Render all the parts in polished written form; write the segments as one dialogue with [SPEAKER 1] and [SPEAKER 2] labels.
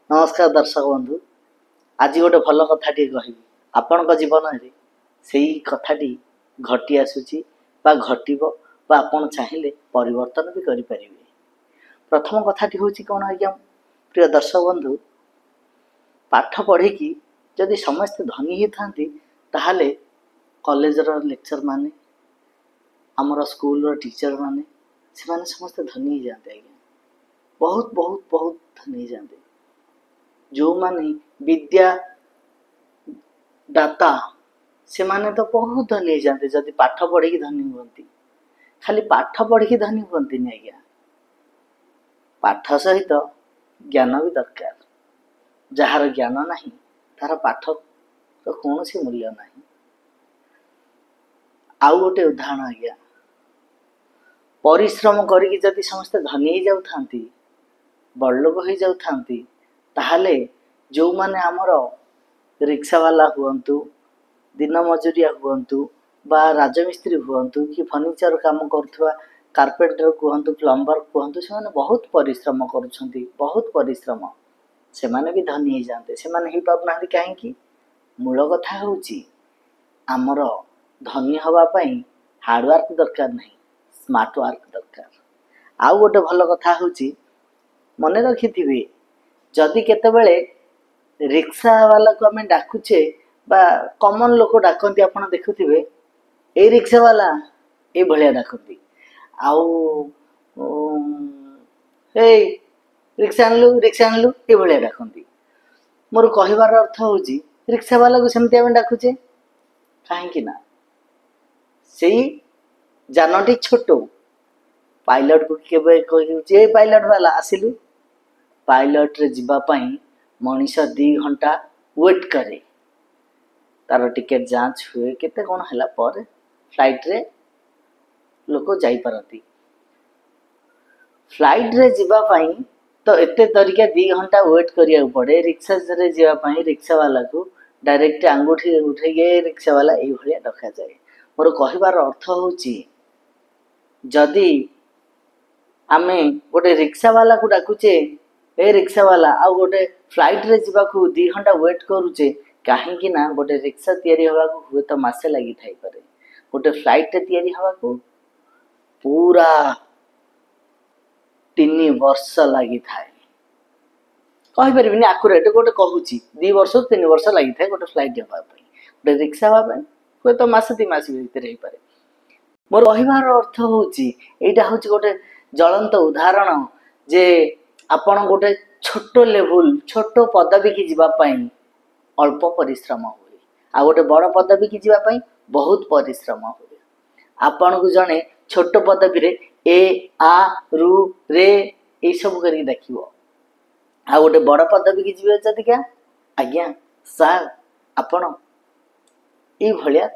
[SPEAKER 1] नमस्कार दर्शक बंधु। आज गोटे भल कथाटी कहि आपण जीवन में से कथाटी घटी आसूची घटव आपण चाहिए परिवर्तन भी करें। प्रथम कथाटी हूँ कौन आज्ञा प्रिय दर्शक बंधु, पाठ पढ़ी जदि समस्ते धनी ही था ताहले कॉलेजर लेक्चर माने आमर स्कूल टीचर माने से माने समस्ते धनी ही जाते आज्ञा, बहुत बहुत बहुत धनी जाते। जो माने विद्या दाता से माने तो बहुत धनी जाते जदि पाठ पढ़ी धनी हुंती। खाली पाठ पढ़ी धनी हुंती नहीं आज्ञा, पाठ सहित ज्ञान भी दरकार। जार ज्ञान नहीं तार पाठ तो कौन सी मूल्य नहीं। आउ गोटे उदाहरण आज्ञा, परिश्रम करी जदि समस्ते धनी ही जाऊ थांती बड़ लोक हो जाऊ थांती ताहले जो माने आमर रिक्शा वाला हुंतु, दिन मजुरिया हुंतु बा राजमिस्त्री हुंतु कि फर्निचर काम करुवा कार्पेंटर कहतु प्लम्बर कहतु से माने बहुत परिश्रम करुछंती, बहुत परिश्रम से माने भी धनी हो जाते। से माने ही पाबना कहीं मूल कथा होची आमर धनी हवा पई हार्डवर्क दरकार नहीं, स्मार्ट वर्क दरकार। आउ गोटे भल कथा होची मन रखिथिबे जदि केतेबेले रिक्शा वाला को आम डाकुचे बा कॉमन लोक डाकती आप देखुवे ए रिक्शा वाला ये भाया डाकती आउ रिक्शा आणलु ये भाया डाकती। मोर कहबार अर्थ हूँ रिक्शा वाला को सेमती आम डाकुचे कहीं ना से जानटी छोट पायलट को केबे कहि पायलट वाला आसिलु पायलट रे जीवा पई मनीष 2 घंटा वेट करे, तार टिकेट जांच हुए केते कौन हला पर फ्लाइट रे लोक जाई परती। फ्लाइट रे जीवा पई तो एते तरीका 2 घंटा वेट करिया पड़े। रिक्शा रे जीवा पई रिक्शा वाला को डायरेक्ट अंगूठी उठे गए रिक्शा वाला ए भलिया रखा जाए। मोर कहबार अर्थ होची जदि आमे गोटे रिक्शा वाला को डाकुचे ए रिक्शा वाला आ गोटे फ्लाइट रे जीवा को 2 घंटा वेट करूचे कहीं ना गोटे रिक्शा तैयारी हवा को हुए तो मासे लगी थाई पारे, गोटे फ्लाइट रे तैयारी हवा को पूरा 3 वर्ष लगी थाए। कहि परिबिनी आकुरेट गोटे कहूची 2 वर्ष 3 वर्ष लगी थाए गोटे फ्लाइट हवा पई, गोटे रिक्शा हवा पई हुए तो मासे 2 मास भीतर ही पारे। मोर कहबार अर्थ होची एटा होची गोटे ज्वलंत उदाहरण जे आपण गोटे छोट लेवल छोट पदवी की जीवा पई अल्प परिश्रम हुए आ गोटे बड़ पदवी की जीवा पई बहुत परिश्रम हुए। आपण को जने छोट पदवी रे ए आ रु रे ए सब करी देखिवो आ गोटे बड़ पदवी की जीवा जति क्या आज्ञा सार आपण ए भलिया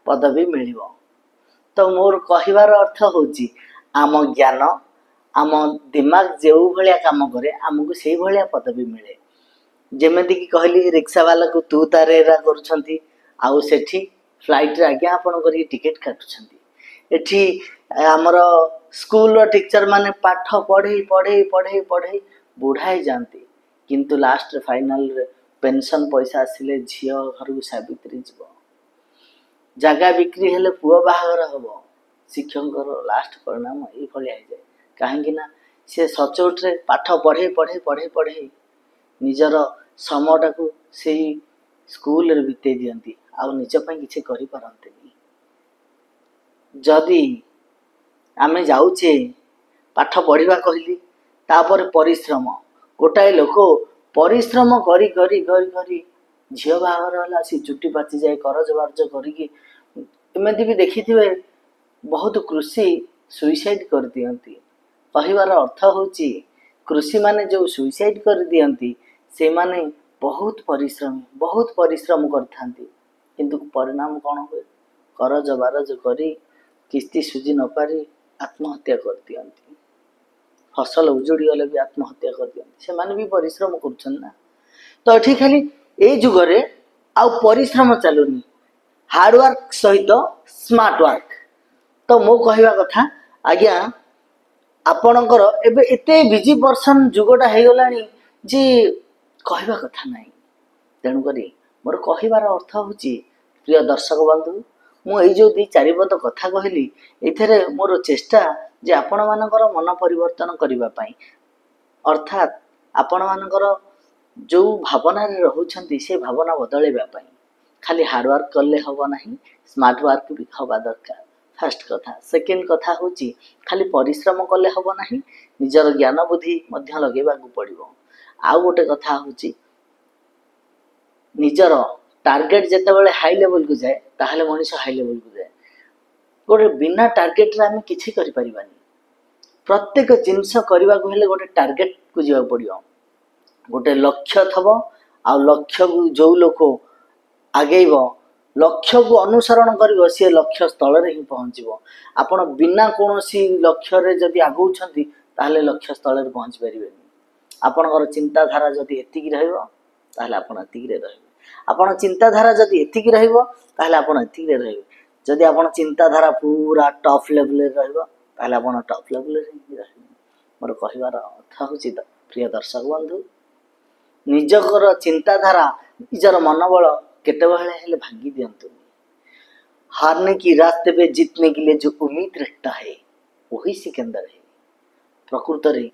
[SPEAKER 1] पदवी मिलिवो। तो मोर कहबार अर्थ होची आम ज्ञान आम दिमाग जो भाया काम करे आमको से भाया पदवी मिले। जेमेति कि कहली रिक्शा वाला को तू तारेरा करुछंती आउ सेठी फ्लाइट रे आज्ञा आपण करी टिकेट काटुछंती। एठी हमर स्कूल टीचर माने पाठ पढ़े पढ़े पढ़े पढ़े बुढ़ाई जानती किंतु लास्ट फाइनल रे पेंशन पैसा आसिले झियो घर को सावित्री जीव, जगह बिक्री हेले पुओ बाहागर हबो, शिक्षक लास्ट परिणाम ये भलिया जाए कहीं ना से सचोट रे पाठ पढ़े पढ़े पढ़े पढ़े निजर समयटा को से स्कूल रे बिते दियंती आउ निज पई किछि करि परंतनी। जदि आमे जाउछे पाठ पढ़िबा कहली तापर परिश्रम गोटाए लोक परिश्रम करी करी करी करी झियो बाहागर होला से चुट्टी पाची जाए करज बार्ज करिकी एमती भी देखिथिबे बहुत कृषि सुइसाइड कर दियंती। कहबार अर्थ होची कृषि माने जो सुइसाइड कर दियंती से माने बहुत परिश्रम करथांती किंतु परिणाम कौन हुए करज बारज करी किस्ती सुझी न पारी आत्महत्या कर दियंती। फसल उजुड़ी गले भी आत्महत्या कर दियंती, से माने भी परिश्रम करछन ना। तो एठी खाली ए जुगरे आ परिश्रम चलुनी हार्डवर्क सहित स्मार्ट वर्क। तो मो कहवा कथा आज्ञा आपणकर एबे एते बिजी पर्सन जुगटा हो गलानी ଯେ କହିବା କଥା ନାହିଁ। ତେଣୁକରି ମୋର କହିବାର ଅର୍ଥ ହେଉଛି ପ୍ରିୟ ଦର୍ଶକ ବନ୍ଧୁ, ମୁଁ ଏଇ ଯେଉଁ 2-4 ପଦ କଥା କହିଲି, ଏଥିରେ ମୋର ଚେଷ୍ଟା ଯେ ଆପଣମାନଙ୍କର ମନ ପରିବର୍ତ୍ତନ କରିବା ପାଇଁ, ଅର୍ଥାତ୍ ଆପଣମାନଙ୍କର ଯେଉଁ ଭାବନାରେ ରହୁଛନ୍ତି ସେ ଭାବନା ବଦଳାଇବା ପାଇଁ। ଖାଲି ହାର୍ଡୱାର୍କ କଲେ ହେବ ନାହିଁ, ସ୍ମାର୍ଟ ୱାର୍କ ବି ହେବା ଦରକାର, ଫାର୍ଷ୍ଟ କଥା। ସେକେଣ୍ଡ କଥା ହେଉଛି ଖାଲି ପରିଶ୍ରମ କଲେ ହେବ ନାହିଁ, ନିଜର ଜ୍ଞାନ ବୁଦ୍ଧି ମଧ୍ୟ ଲଗେଇବାକୁ ପଡ଼ିବ। ଆଉ ଗୋଟେ କଥା ହେଉଛି ନିଜର ଟାର୍ଗେଟ ଯେତେବେଳେ ହାଇ ଲେଭେଲକୁ ଯାଏ ତାହେଲେ ମଣିଷ ହାଇ ଲେଭେଲକୁ ଯାଏ। ଗୋଟେ ବିନା ଟାର୍ଗେଟରେ ଆମେ କିଛି କରିପାରିବାନି। ପ୍ରତ୍ୟେକ ଜିନିଷ କରିବାକୁ ହେଲେ ଗୋଟେ ଟାର୍ଗେଟକୁ ଯିବାକୁ ପଡ଼ିବ, ଗୋଟେ ଲକ୍ଷ୍ୟ ଥବ। ଆଉ ଲକ୍ଷ୍ୟକୁ ଯେଉଁ ଲୋକ ଆଗେଇବ, ଲକ୍ଷ୍ୟକୁ ଅନୁସରଣ କରିବ, ସିଏ ଲକ୍ଷ୍ୟ ସ୍ଥଳରେ ହିଁ ପହଞ୍ଚିବ। ଆପଣ ବିନା କୌଣସି ଲକ୍ଷ୍ୟରେ ଯଦି ଆଗଉଛନ୍ତି ତାହେଲେ ଲକ୍ଷ୍ୟ ସ୍ଥଳରେ ପହଞ୍ଚି ପାରିବେନି। ଆପଣଙ୍କର ଚିନ୍ତାଧାରା ଯଦି ଏତିକି ରହିବ ତାହେଲେ ଆପଣ ଏତିକିରେ ରହିବେ। ଆପଣ ଚିନ୍ତାଧାରା ଯଦି ଏତିକି ରହିବ ତାହେଲେ ଆପଣ ଏତିକିରେ ରହିବେ। ଯଦି ଆପଣ ଚିନ୍ତାଧାରା ପୁରା ଟପ୍ ଲେଭେଲରେ ରହିବ ତାହେଲେ ଆପଣ ଟପ୍ ଲେଭେଲରେ ହିଁ ରହିବେ। ମୋର କହିବାର ଅର୍ଥ ହେଉଛି ପ୍ରିୟ ଦର୍ଶକ ବନ୍ଧୁ, ନିଜର ଚିନ୍ତାଧାରା, ନିଜର ମନୋବଳ କେତେବେଳେ ହେଲେ ଭାଙ୍ଗି ଦିଅନ୍ତୁନି। हारने की रास्ते पे जीतने के लिए जो उम्मीद रखता है वही सिकंदर है। प्रकृत रे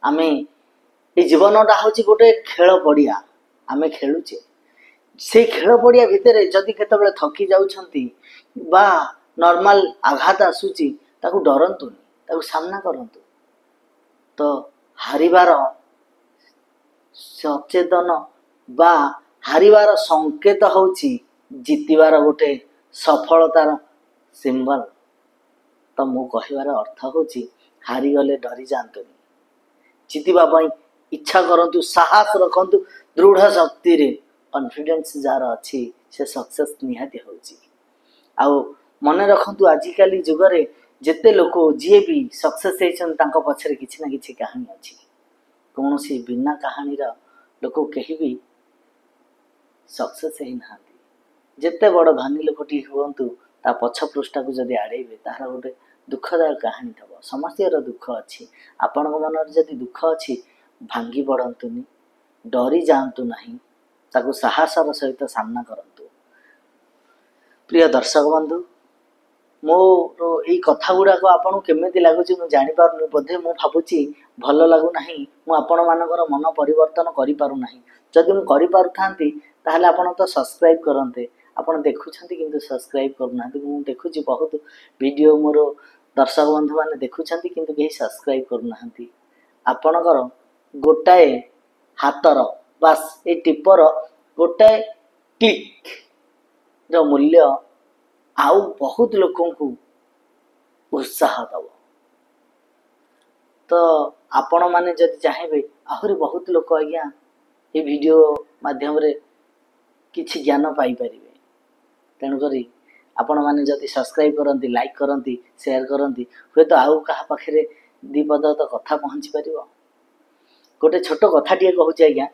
[SPEAKER 1] आमे ए जीवनटा हूँ गोटे खेल पड़िया, आमे खेलुचे से खेल पड़िया भितर जदि केतबेले थकी जाउछंती बा नॉर्मल आघात आसुची ताकू डरंतुनी, ताकू सामना करंतु। तो हारिबार सचेतन बा हारिबार संकेत होउची जितिबार गोटे सफलतार सिंबल। तो मो कहिबार अर्थ होउची हारिगले डरी जातुनी, जितिबा पई इच्छा करंतु, साहस रखंतु, दृढ़ शक्ति रे कॉन्फिडेंस जार अच्छी से सक्सेस निहाती होउची। आउ मन रखंतु आजिकाली जुगरे जेते लोक जी भी सक्सेस होइछन तांको पछरे किछि ना किछि कहानी अछि। कौनसी बिना कहानी लोक कहीं भी सक्सेस होना। जिते बड़ धनी लोकटी हुंतु ता पछ पृष्ठा को जदि आड़ेबे तार गोटे दुखदायक कहानी थब। समस्तर दुख अच्छी, आपण मन जदि दुख अच्छी भांगी पड़तुनि, डरी जातु नहीं, ताकू साहसर सहित सामना करंतु। प्रिय दर्शक बंधु, मोर यही कथा गुड़ाक आपन केमिति लगुच मुझे जापार बोधे मु भावुची भल लगुना, मुझे मन परिवर्तन करूना। जदि मुझे ताहले आपण तो सब्सक्राइब करते, आपण देखुंत कि सब्सक्राइब करूना। मुझे देखुची बहुत वीडियो मोर दर्शक बंधु मैंने देखुंत कि कहीं सब्सक्राइब करूना। आपणकर गोटाए हाथर बास ये टिपर गोटाए क्लिक रो मूल्य आउ बहुत लोकों को उत्साह दब। तो आपण माने जदि चाहेबे आहरी बहुत लोक आज्ञा ये वीडियो माध्यम रे किछि ज्ञान पाई परिबे। तेणुकरी आपण माने जदि सब्सक्राइब करंती, लाइक करंती, शेयर करंती, हुए तो आउ कहा पाखरे दी पद तो कथा पहुँची पारिबो। गोटे छोट कथाटिए कहूँ आज्ञा,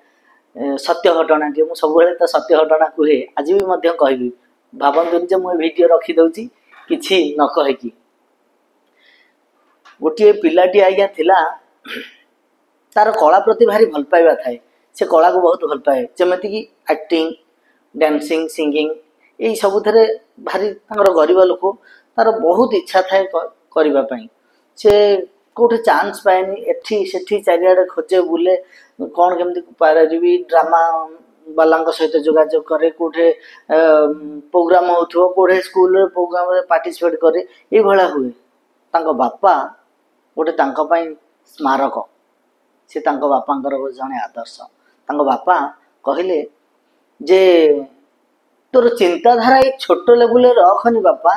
[SPEAKER 1] सत्य घटनाटिए। मु सब तो सत्य घटना कहे, आज भी मध्य कहबी। भावतुनि जे मुझे वीडियो रखी दउची किछि न कहेकि। गोटे पिलाटी आज्ञा थिला, तार कला प्रति भारी भल पाइबा थाए। से कला को बहुत भल पाए, जमती कि एक्टिंग, डांसिंग, सिंगिंग यही सबुथे भारी गरीब लोक, तार बहुत इच्छा थाए करबा पई। से कोठे चांस पाएनी, एठी सेठी चारिआडे खोजे बुले, कौन केमती पारिबी, ड्रामा बाला सहित जोगाजोग करे, कोठे प्रोग्राम होथो, कोठे स्कूल प्रोग्राम रे पार्टिसिपेट करे, ये भला हुए। तांको बापा गोटे तांको पई स्मारक, से तांको बापांकर जने आदर्श। तांको बापा कहले जे तोर चिंताधारा ये छोट लेवल रखनी बापा,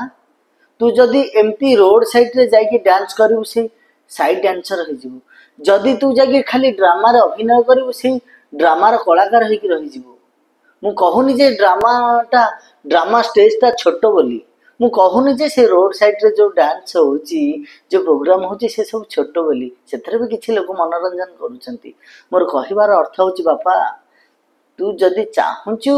[SPEAKER 1] तू जदि एमती रोड साइड रे जाके डांस करू से साइड डांसर हो जीवु, जदि तू जाके खाली ड्रामा रे अभिनय करू से ड्रामा रो कलाकार होइकी रहि जीवु। मु कहूनी जे ड्रामा स्टेज ता छोट बोली, मु कहूनी जे से रोड साइड रे जो डांस होची, जो प्रोग्राम होची से सब छोट बोली, सेथरे भी किछि लोक मनोरंजन करूछंती। मोर कहिबार अर्थ होची बापा, तू जदि चाहूचु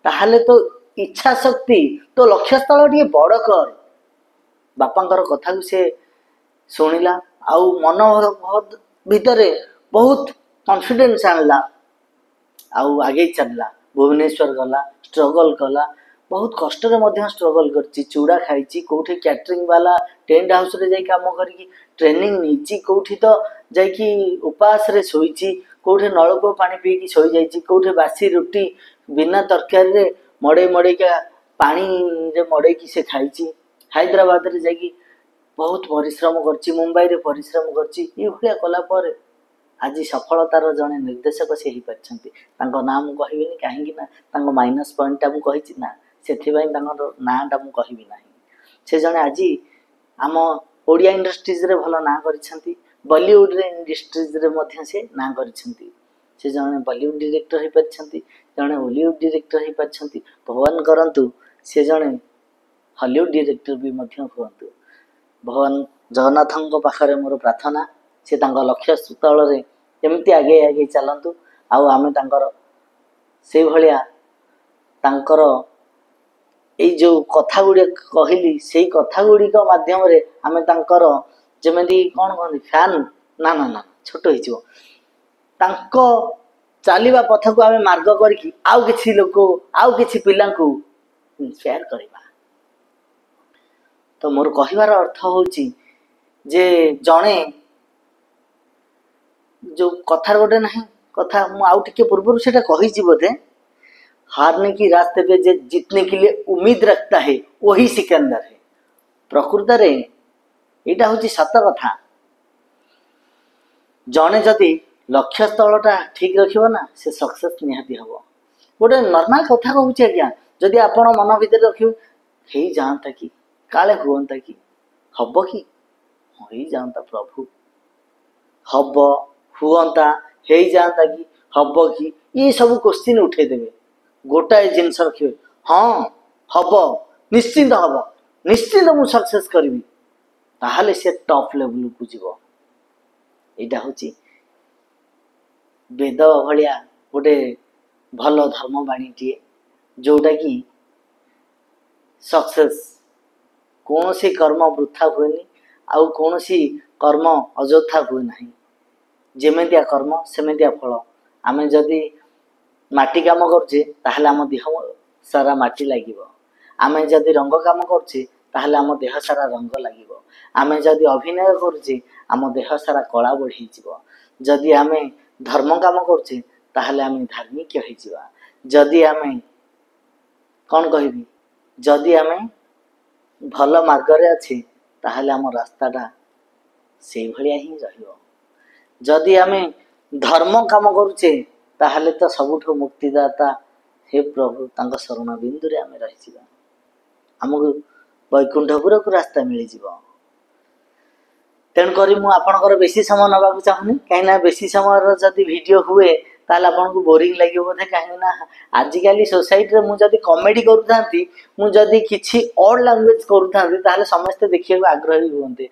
[SPEAKER 1] ताहले तो इच्छा शक्ति तो लक्ष्य स्थल टिके बड़ कर। बापांकर कथा को से शुणिला, आउ मन भितरे बहुत कॉन्फिडेंस आणला आउ आगे चलला भुवनेश्वर गला स्ट्रगल कला बहुत कष्ट स्ट्रगल करची चूड़ा खाई कौटी कैटरिंग वाला टेंट हाउस रे जाई काम करी ट्रेनिंग नीची कौटी तो जाई उपास रे सोईची कौटे नलकूप पानी पीकी सोई जाइची कौटे बासी रुटी बिना तरकारी रे मड़े मड़े का पानी रे मड़े की से खाई हैदराबाद रे जाई बहुत परिश्रम करची मुंबई रे परिश्रम करची ये भलिया कला पर आज सफलतार जड़े निर्देशक से नाम कहबी कहीं माइनस पॉइंटा मुझे ना से नाटा मुझे ना से जड़े आज आम ओडिया इंडस्ट्रीज रे भल ना कर बॉलीवुड रे इंडस्ट्रीज रे से ना कर जड़े बॉलीवुड डायरेक्टर हो पार्टी जड़े हॉलीवुड डायरेक्टर हो पार्टी भगवान करंतु से जड़े हॉलीवुड डायरेक्टर भी हूँ भगवान जगन्नाथ पाखे मोर प्रार्थना से लक्ष्य स्थल रे एमती आगे आगे चलतु आम से भलिया तांकर ए जो कथा गुड़ी कहली से कथा गुड़िक माध्यम रे आम तांकर जमी कौन कहते फैन ना ना ना छोट हो चलवा पथ को आम मार्ग करके आउ किसी लोक आउ किसी पिला इंस्पायर करवा तो मोर कहबार अर्थ हूँ जे जड़े जो कथार गोटे ना कथा मुझे पूर्व से कही बोधे हारने की रास्ते पे जे जीतने के लिए उम्मीद रखता है वही सिकंदर है प्रकृत रे यहाँ हूँ सत कथा जड़े जदि लक्ष्य स्थलटा ठीक रखिबो ना से सक्सेस निहाती हम गोटे नॉर्मल कथा कहूँ आज्ञा जदि आपण मन भीतर रखिबे हे जाता कि काले हुआ कि हम कि हो जाता प्रभु हम हुआ हो जाता कि हम कि ये सब क्वेश्चन उठेदेवे गोटाए जिनस रखिए हाँ हम निश्चिंत हम निश्चिंत मु सक्सेस करी ताहले से टॉप लेवल को जीव यहाँ हूँ वेद भलिया गोटे भल धर्मवाणी जोटा कि सक्सेस कौन सी कर्म वृथा हुए आउ कौन सी कर्म अଯଥା हुए ना जेमितिया कर्म सेमितिया फल आम जदि माटी काम करछे ताहले आम देह सारा माटी लागिबो आम जदि रंग काम करछे ताहले आम देह सारा रंग लागिबो आम जदि अभिनय करछे आम देह सारा कला बढ़ी जीवो जदि आम धर्म काम करछे ताहले आम धार्मिक हो जिवा जदि आम कौन कहबी जदि आम भल मार्ग रे अच्छे ताहले आम रास्ताटा से भलिया ही रहिबो जदि आम धर्म काम करुचे ताहले तो सबुठो मुक्तिदाता हे प्रभु तांका शरण बिंदु रे आम रही आमको वैकुंठपुर को रास्ता मिल जाव तेणुक मुझे बेसी समय नवाक चाहूनी कहीं बेसी समय जदि वीडियो हुए ताल आपको बोरिंग लगे बोधे कहीं आजिकल सोसाइटी में मुझे कमेडी करुँगी किसी ऑड लैंग्वेज करूँ समस्ते देखा आग्रही हुए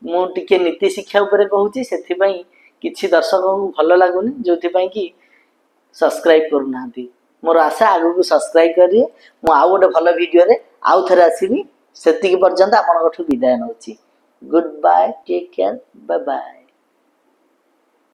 [SPEAKER 1] मुझे नीति शिक्षा उपर कहूँ से किसी दर्शक को भल लगुनि जो कि सब्सक्राइब करूना मोर आशा आगु को सब्सक्राइब करिए मु आउ गोटे भल वीडियो रे आउ थे आसबि से पर्यंत आपन विदाय नौची good bye take care bye bye.